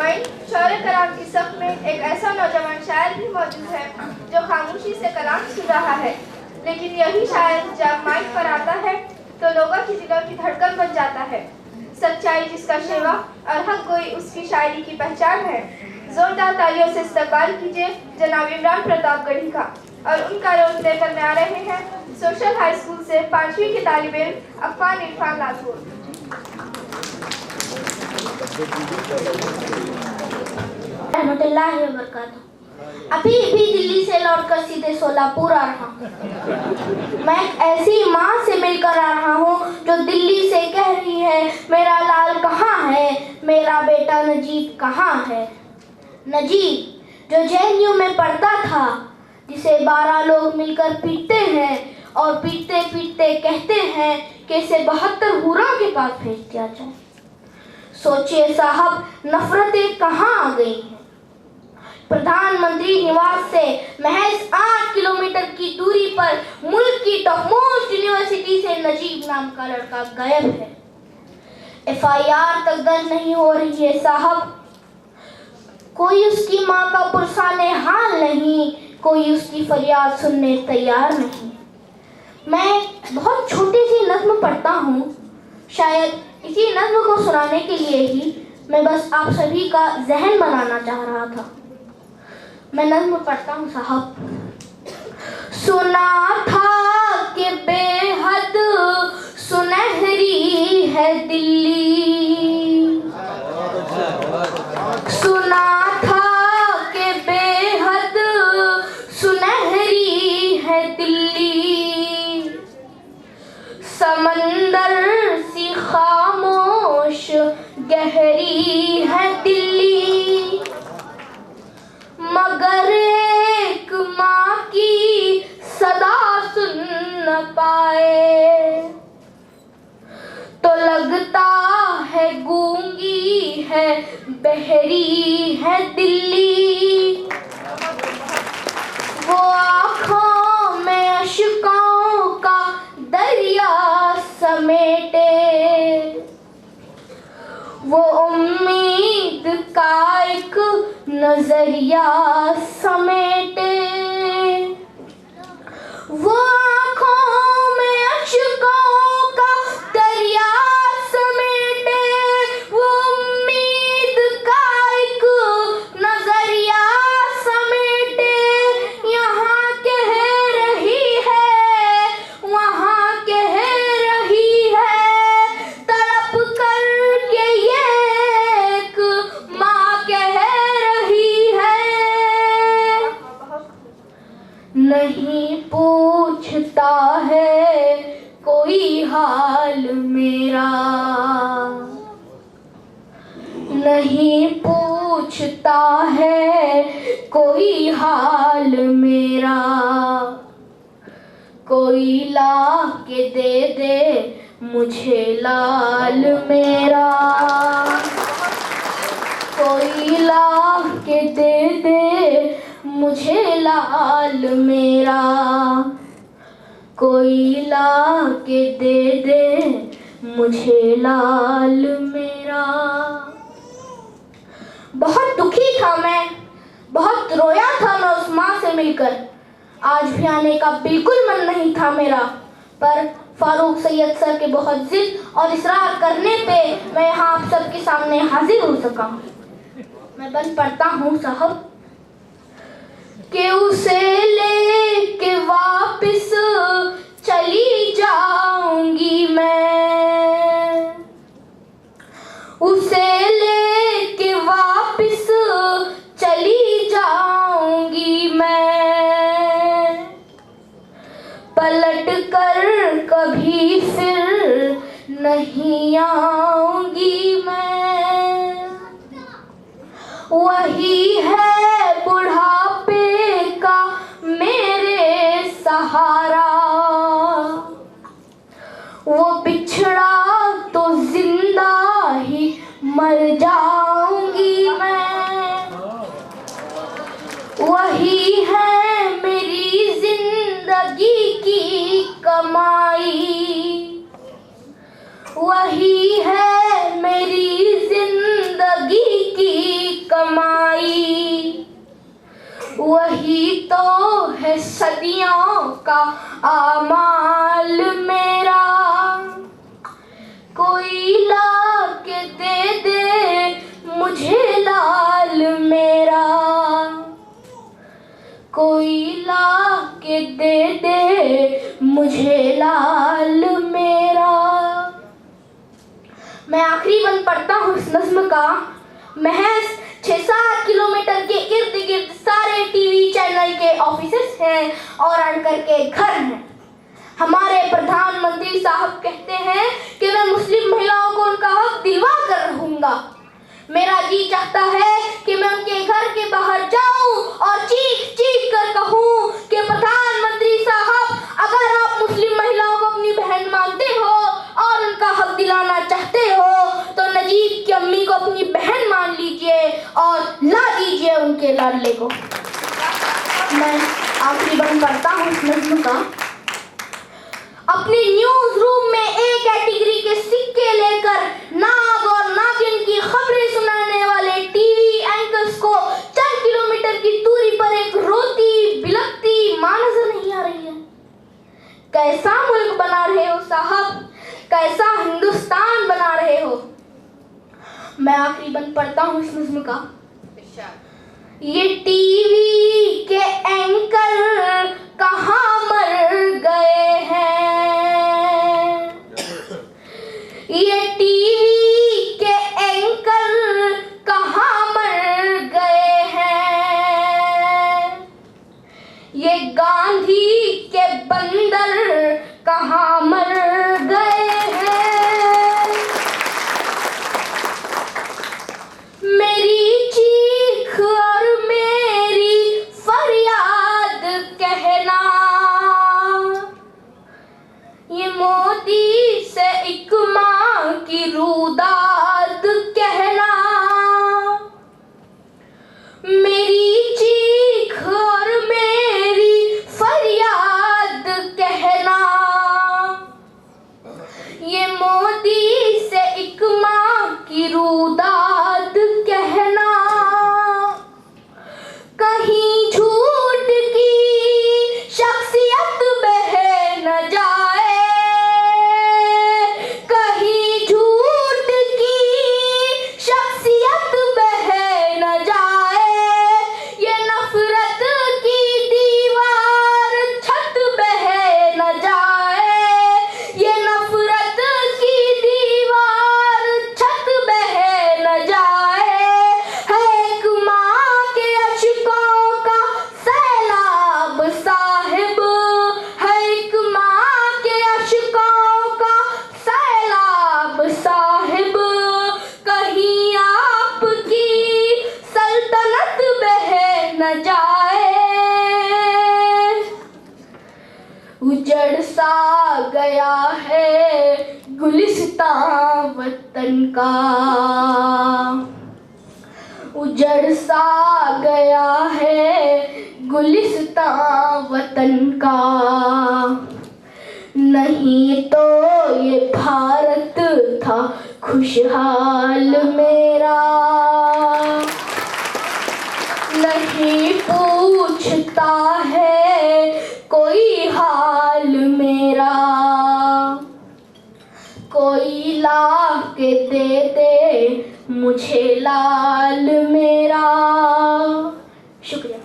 सामाइन, शौर्य कलाम की सफ में एक ऐसा नौजवान शायर भी मौजूद है जो खामोशी से कलाम सुन रहा है, लेकिन यही शायर जब माइक पर आता है तो लोगों की दिलों की धड़कन बन जाता है। सच्चाई जिसका शेवा और हक गोई उसकी शायरी की पहचान है। जोरदार तालियों से इस्तकबाल कीजिए जनाब इमरान प्रतापगढ़ी का। और उनका रोल लेकर में आ रहे हैं सोशल हाई स्कूल से 5वीं की तालिबे इल्म अफान इरफान लाजोर। अभी भी दिल्ली से लौटकर सीधे सोलापुर आ रहा हूँ। मैं एक ऐसी माँ से मिलकर आ रहा हूँ जो दिल्ली से कह रही है, मेरा लाल कहाँ है, मेरा बेटा नजीब कहाँ है। नजीब जो जेएनयू में पढ़ता था, जिसे 12 लोग मिलकर पीटते हैं और पीटते पीटते कहते हैं कि इसे 72 हूरों के पास भेज दिया जाए। सोचिए साहब, नफरतें कहाँ आ गई हैं। प्रधानमंत्री निवास से महज 8 किलोमीटर की दूरी पर मुल्क की टॉपमोस्ट यूनिवर्सिटी से नजीब नाम का लड़का गायब है। एफआईआर तक दर्ज नहीं हो रही है साहब। कोई उसकी माँ का पुरसाने हाल नहीं, कोई उसकी फरियाद सुनने तैयार नहीं। मैं बहुत छोटी सी नज़्म पढ़ता हूँ, शायद इसी नज़्म को सुनाने के लिए ही मैं बस आप सभी का जहन बनाना चाह रहा था। मैं नज़्म पढ़ता हूँ साहब। सुना था कि बेहद सुनहरी है दिल्ली, सुना था कि बेहद सुनहरी है दिल्ली, समंदर सी खामोश गहरी है दिल्ली, मगर एक माँ की सदा सुन न पाए तो लगता है गूंगी है, बहरी है दिल्ली। वो आँखों में अश्कों का दरिया समेटे, वो उम्मीद का एक नजरिया समेटे, वो आँखों में अश्कों का दरिया समेटे, वो उम्मीद का एक नजरिया समेटे। यहाँ कह रही है, वहाँ कह रही है, तड़प करके ये एक माँ कह रही है। नहीं पूछता है कोई हाल मेरा, नहीं पूछता है कोई हाल मेरा, कोई ला के दे दे मुझे लाल मेरा, कोई ला के दे दे मुझे लाल मेरा, कोई ला के दे दे मुझे लाल मेरा। बहुत दुखी था मैं, बहुत रोया था मैं उस माँ से मिलकर। आज भी आने का बिल्कुल मन नहीं था मेरा, पर फारूक सैयद सर के बहुत जिद और इसरार करने पे मैं यहाँ आप सबके सामने हाजिर हो सका। मैं बन पढ़ता हूँ साहब कि उसे लेके वापस चली जाऊंगी मैं, उसे लेके वापस चली जाऊंगी मैं, पलट कर कभी फिर नहीं आऊंगी मैं। वही है बुढ़ापे का मेरे सहारा, वो बिछड़ा तो जिंदा ही मर जाऊंगी मैं। वही है मेरी जिंदगी की कमाई, वही है मेरी जिंदगी की कमाई, वही तो है सदियों का आमाल मेरा। कोई ला के दे दे मुझे लाल मेरा, कोई ला के दे दे मुझे लाल मेरा। मैं आखिरी बंद पढ़ता हूँ इस नज़्म का। महज 6-7 किलोमीटर के इर्द गिर्द सारे टीवी चैनल के ऑफिसेस हैं और एंकर के घर हैं। हमारे प्रधानमंत्री साहब कहते हैं कि मैं मुस्लिम महिलाओं को उनका हक दिलवा कर रहूंगा। मेरा जी चाहता है कि मैं उनके घर के बाहर जाऊं और चीख चीख कर कहूं कि प्रधानमंत्री साहब, अगर आप मुस्लिम महिलाओं को अपनी बहन मानते हो और उनका हक दिलाना चाहते हो तो नजीब की अम्मी को अपनी बहन मान लीजिए और ला दीजिए उनके लाडले को। मैं आखिरी बंद करता हूँ इस नज़्म का। अपने न्यूज रूम में ए कैटेगरी के सिक्के लेकर नाग और नागिन की खबरें सुनाने वाले टीवी एंकर्स को चंद किलोमीटर की दूरी पर एक रोती बिलखती मां नजर नहीं आ रही है। कैसा मुल्क बना रहे हो साहब, कैसा हिंदुस्तान बना रहे हो। मैं आखिरी बंद पढ़ता हूँ इस नज़्म का। ये टीवी के एंकर कहाँ मर गए हैं, ये टीवी के एंकर कहाँ मर गए हैं, ये गांधी के बंदर कहाँ मर गए हैं। मेरी चीख और मेरी फरियाद कहना, ये मोदी से एक माँ की रुदाद कहना। मेरी चीख और मेरी फरियाद कहना, ये मोदी से एक माँ की रुदाद कहना। कहीं झूठ की शख्सियत बह न जाए, कहीं झूठ की शख्सियत बह न जाए, ये नफरत की दीवार छत बह न जाए, ये नफरत की दीवार छत बह न जाए। है एक माँ के अशकों का सैलाब साहिब, है एक माँ के अशकों का सैलाब साहिब। कहीं आपकी सल्तनत बह न जाए, उजड़ सा गया है गुलिस्तां वतन का, उजड़ सा गया है गुलिस्तां वतन का। नहीं तो ये भारत था खुशहाल मेरा, नहीं पूछता है कोई हाल मेरा। कोई ला के दे दे मुझे लाल मेरा। शुक्रिया।